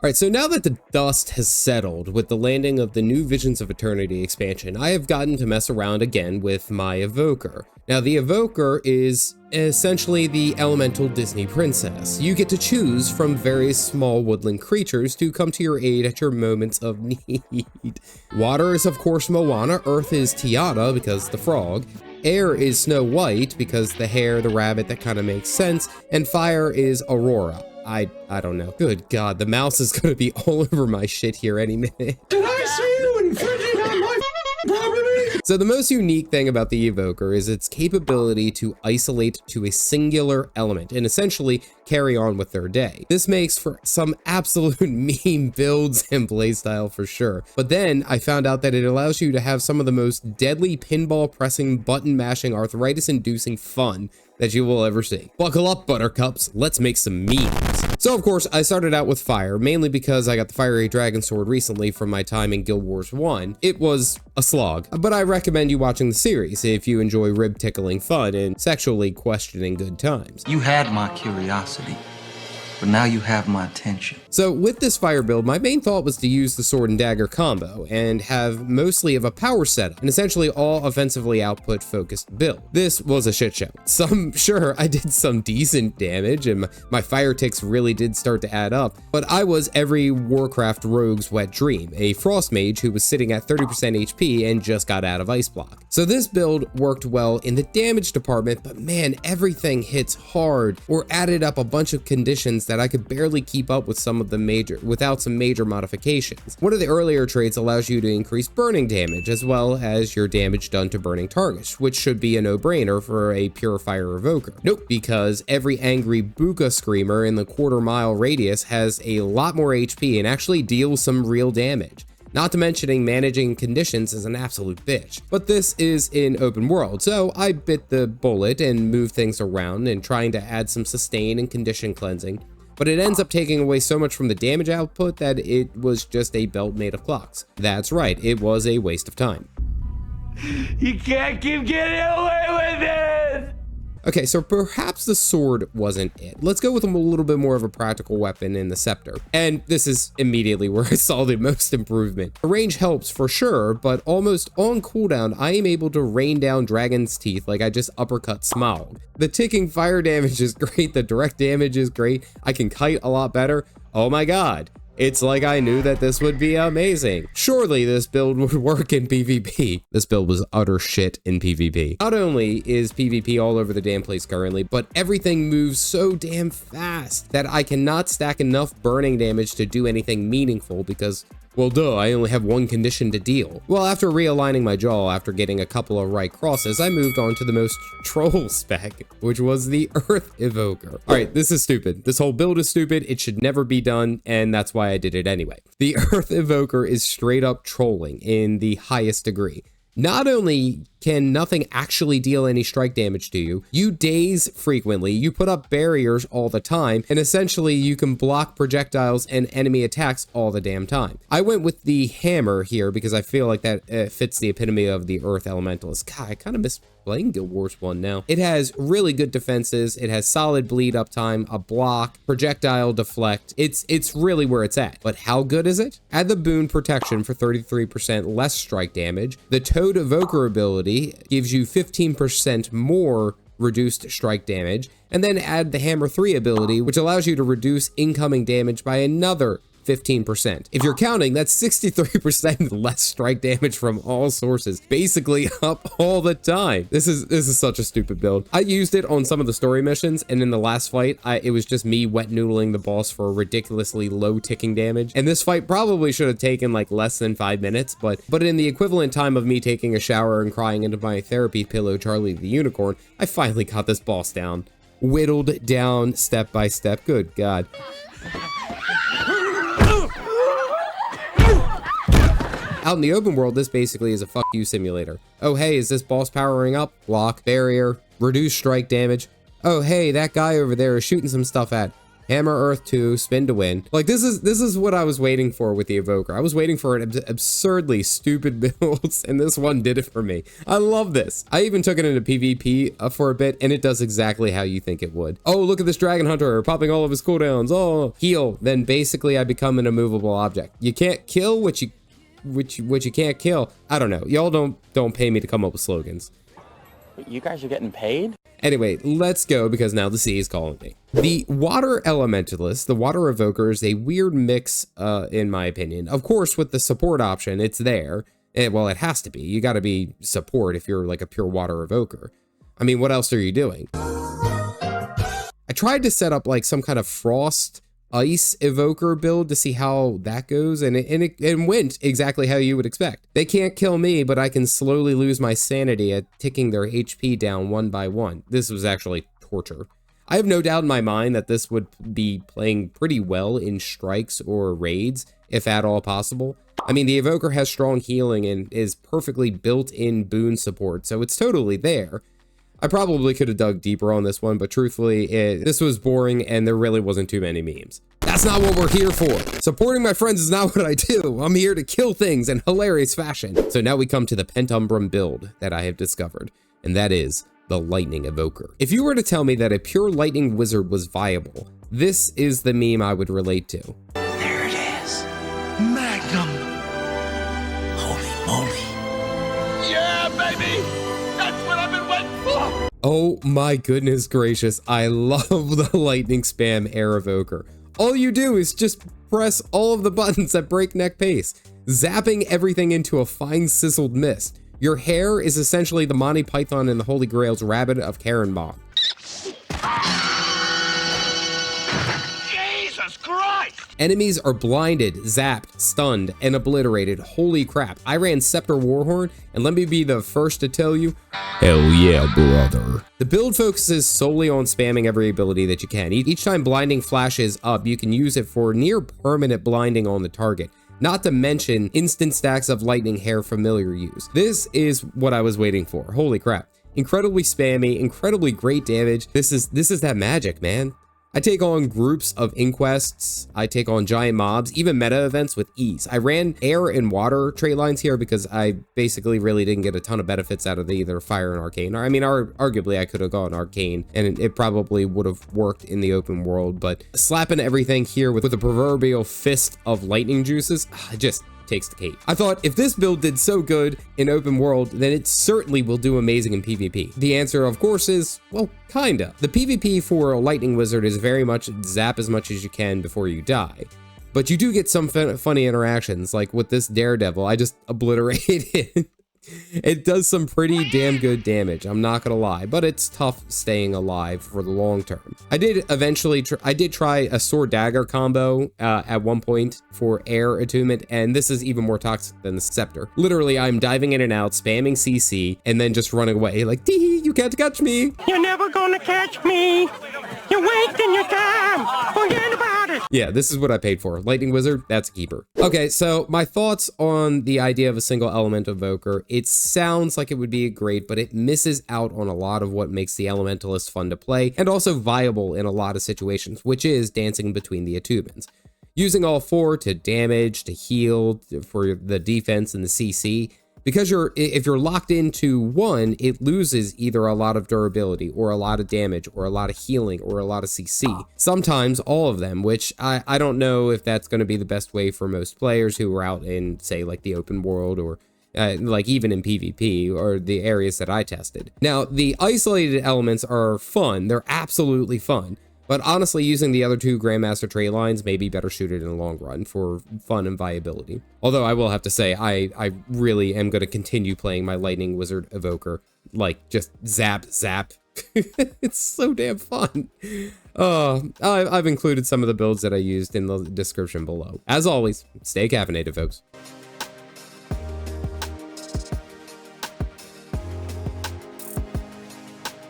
Alright, so now that the dust has settled with the landing of the new Visions of Eternity expansion, I have gotten to mess around again with my Evoker. Now, the Evoker is essentially the elemental Disney princess. You get to choose from various small woodland creatures to come to your aid at your moments of need. Water is, of course, Moana. Earth is Tiana, because the frog. Air is Snow White, because the hare, the rabbit, that kind of makes sense. And fire is Aurora. I don't know. Good God, the mouse is gonna be all over my shit here any minute. Did I see you infringing on my property? So the most unique thing about the Evoker is its capability to isolate to a singular element and essentially carry on with their day. This makes for some absolute meme builds and playstyle for sure. But then I found out that it allows you to have some of the most deadly pinball pressing, button mashing, arthritis inducing fun that you will ever see. Buckle up, buttercups, let's make some memes. So of course, I started out with fire, mainly because I got the fiery dragon sword recently from my time in Guild Wars 1. It was a slog, but I recommend you watching the series if you enjoy rib tickling fun and sexually questioning good times. You had my curiosity, but now you have my attention. So with this fire build, my main thought was to use the sword and dagger combo and have mostly of a power setup and essentially all offensively output focused build. This was a shit show. Sure, I did some decent damage and my fire ticks really did start to add up, but I was every Warcraft rogue's wet dream, a frost mage who was sitting at 30% HP and just got out of ice block. So this build worked well in the damage department, but man, everything hits hard or added up a bunch of conditions that I could barely keep up with without some major modifications. One of the earlier traits allows you to increase burning damage as well as your damage done to burning targets, which should be a no-brainer for a purifier evoker. Nope, because every angry Buka screamer in the quarter-mile radius has a lot more HP and actually deals some real damage. Not to mentioning managing conditions is an absolute bitch. But this is in open world, so I bit the bullet and moved things around and trying to add some sustain and condition cleansing. But it ends up taking away so much from the damage output that it was just a belt made of clocks. That's right, it was a waste of time. You can't keep getting away with it! Okay, so perhaps the sword wasn't it. Let's go with a little bit more of a practical weapon in the scepter. And this is immediately where I saw the most improvement. The range helps for sure, but almost on cooldown, I am able to rain down Dragon's Teeth like I just uppercut Smaug. The ticking fire damage is great, the direct damage is great, I can kite a lot better. Oh my God. It's like I knew that this would be amazing. Surely this build would work in PvP. This build was utter shit in PvP. Not only is PvP all over the damn place currently, but everything moves so damn fast that I cannot stack enough burning damage to do anything meaningful because, well, duh, I only have one condition to deal. Well, after realigning my jaw after getting a couple of right crosses, I moved on to the most troll spec, which was the Earth Evoker. All right, this is stupid. This whole build is stupid. It should never be done, and that's why I did it anyway. The Earth Evoker is straight up trolling in the highest degree. Not only can nothing actually deal any strike damage to you, you daze frequently, you put up barriers all the time, and essentially you can block projectiles and enemy attacks all the damn time. I went with the hammer here because I feel like that fits the epitome of the Earth Elementalist. God, I kind of miss playing Guild Wars 1 now. It has really good defenses, it has solid bleed uptime, a block, projectile deflect. It's really where it's at. But how good is it? Add the boon protection for 33% less strike damage. The Toad Evoker ability gives you 15% more reduced strike damage, and then add the Hammer 3 ability, which allows you to reduce incoming damage by another 15%. If you're counting, that's 63% less strike damage from all sources, basically up all the time. This is such a stupid build. I used it on some of the story missions, and in the last fight, it was just me wet noodling the boss for ridiculously low ticking damage. And this fight probably should have taken like less than 5 minutes, but in the equivalent time of me taking a shower and crying into my therapy pillow, Charlie the Unicorn, I finally got this boss down. Whittled down step by step. Good God. Out in the open world, this basically is a fuck you simulator. Oh hey, is this boss powering up? Block, barrier, reduce strike damage. Oh hey, that guy over there is shooting some stuff at. Hammer Earth 2, spin to win. Like, this is what I was waiting for with the Evoker. I was waiting for an absurdly stupid builds, and this one did it for me. I love this. I even took it into PvP for a bit, and it does exactly how you think it would. Oh, look at this Dragon Hunter popping all of his cooldowns. Oh, heal. Then basically I become an immovable object. You can't kill what you can't kill. I don't know. Y'all don't pay me to come up with slogans. You guys are getting paid? Anyway, let's go because now the sea is calling me. The Water Elementalist, the Water Evoker, is a weird mix, in my opinion. Of course, with the support option, it's there. Well, it has to be. You got to be support if you're like a pure Water Evoker. I mean, what else are you doing? I tried to set up like some kind of Frost Ice Evoker build to see how that goes, and it went exactly how you would expect. They can't kill me, but I can slowly lose my sanity at ticking their HP down one by one. This was actually torture. I have no doubt in my mind that this would be playing pretty well in strikes or raids, if at all possible. I mean, the Evoker has strong healing and is perfectly built-in boon support, so it's totally there. I probably could have dug deeper on this one, but truthfully, this was boring and there really wasn't too many memes. That's not what we're here for. Supporting my friends is not what I do. I'm here to kill things in hilarious fashion. So now we come to the Pentumbrum build that I have discovered, and that is the Lightning Evoker. If you were to tell me that a pure Lightning Wizard was viable, this is the meme I would relate to. There it is. Magnum. Holy moly. Yeah, baby! That's what I've been waiting for! Oh my goodness gracious, I love the Lightning Spam Air Evoker. All you do is just press all of the buttons at breakneck pace, zapping everything into a fine sizzled mist. Your hair is essentially the Monty Python and the Holy Grail's rabbit of Karenbach. Jesus Christ! Enemies are blinded, zapped, stunned, and obliterated. Holy crap. I ran Scepter Warhorn, and let me be the first to tell you, hell yeah, brother. The build focuses solely on spamming every ability that you can. Each time blinding flashes up, you can use it for near permanent blinding on the target. Not to mention instant stacks of lightning hair familiar use. This is what I was waiting for. Holy crap. Incredibly spammy, incredibly great damage. This is that magic, man. I take on groups of inquests, I take on giant mobs, even meta events with ease. I ran air and water trait lines here because I basically really didn't get a ton of benefits out of either fire and arcane. I mean, arguably I could have gone arcane and it probably would have worked in the open world, but slapping everything here with the proverbial fist of lightning juices, it just takes the cake. I thought if this build did so good in open world, then it certainly will do amazing in PvP. The answer, of course, is, well, kinda. The PvP for a Lightning Wizard is very much zap as much as you can before you die. But you do get some funny interactions, like with this Daredevil, I just obliterated. It does some pretty damn good damage, I'm not gonna lie, but it's tough staying alive for the long term. I did eventually, I did try a sword dagger combo at one point for air attunement, and this is even more toxic than the scepter. Literally, I'm diving in and out, spamming CC, and then just running away like, tee, you can't catch me. You're never gonna catch me. You're wasting your time. Forget about it. Yeah, this is what I paid for. Lightning Wizard, that's a keeper. Okay, so my thoughts on the idea of a single element evoker. It sounds like it would be great, but it misses out on a lot of what makes the Elementalist fun to play and also viable in a lot of situations, which is dancing between the attunements. Using all four to damage, to heal, for the defense and the CC, because if you're locked into one, it loses either a lot of durability or a lot of damage or a lot of healing or a lot of CC. Sometimes all of them, which I don't know if that's going to be the best way for most players who are out in, say, like the open world or like even in PvP or the areas that I tested. Now, the isolated elements are fun. They're absolutely fun. But honestly, using the other two Grandmaster trait lines may be better suited in the long run for fun and viability. Although I will have to say, I really am going to continue playing my Lightning Wizard Evoker. Like, just zap, zap. It's so damn fun. I've included some of the builds that I used in the description below. As always, stay caffeinated, folks.